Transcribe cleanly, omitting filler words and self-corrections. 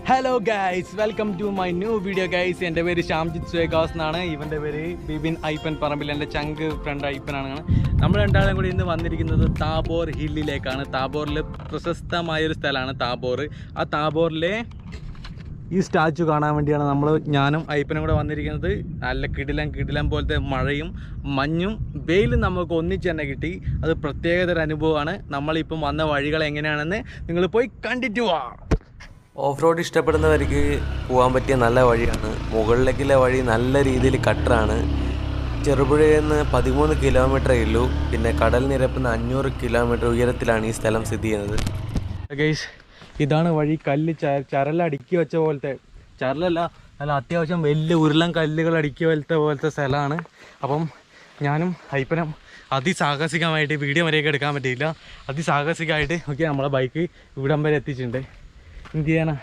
Hello guys, welcome to my new video guys. എൻ്റെ പേര് ശ്യാംജിത്ത് സുയേഗാസ് എന്നാണ്. ഇവൻ്റെ പേര് ബിബിൻ ഐപ്പൻ പറമ്പിൽ, എൻ്റെ ചങ്ക് ഫ്രണ്ട് ഐപ്പനാണ്. നമ്മൾ രണ്ടാളും കൂടി ഇന്ന് വന്നിരിക്കുന്നത് താബോർ ഹില്ലിലേക്കാണ്. താബോറിൽ പ്രശസ്തമായൊരു സ്ഥലമാണ് താബോർ. ആ താബോറിലെ ഈ സ്റ്റാച്ചു കാണാൻ വേണ്ടിയാണ് ഞാനും ഐപ്പനും കൂടെ വന്നിരിക്കുന്നത്. നല്ല കിടിലം പോലത്തെ മഴയും മഞ്ഞും വെയിലും നമുക്ക് ഒന്നിച്ച് തന്നെ കിട്ടി. അത് പ്രത്യേകതര അനുഭവമാണ്. നമ്മളിപ്പം വന്ന വഴികൾ എങ്ങനെയാണെന്ന് നിങ്ങൾ പോയി കണ്ടിട്ട് വാ. ഓഫ് റോഡ് ഇഷ്ടപ്പെടുന്നവർക്ക് പോകാൻ പറ്റിയ നല്ല വഴിയാണ്. മുകളിലേക്കുള്ള വഴി നല്ല രീതിയിൽ കട്ടറാണ്. ചെറുപുഴയിൽ നിന്ന് 13 കിലോമീറ്ററേ ഉള്ളൂ. പിന്നെ കടൽ നിരപ്പിൽ 500 കിലോമീറ്റർ ഉയരത്തിലാണ് ഈ സ്ഥലം സ്ഥിതി ചെയ്യുന്നത്. ഗൈസ്, ഇതാണ് വഴി. കല്ല് ചരലടുക്കി വെച്ച പോലത്തെ, ചരലല്ല, നല്ല അത്യാവശ്യം വലിയ ഉരുളൻ കല്ലുകൾ അടുക്കി പോലത്തെ സ്ഥലമാണ്. അപ്പം ഞാനും ഐപ്പനും അതിസാഹസികമായിട്ട് വീഡിയോ വരെയൊക്കെ എടുക്കാൻ പറ്റിയില്ല. അതിസാഹസികമായിട്ട് നമ്മളെ ബൈക്ക് ഇവിടം വരെ എത്തിച്ചിട്ടുണ്ട്. എന്ത് ചെയ്യാനാ,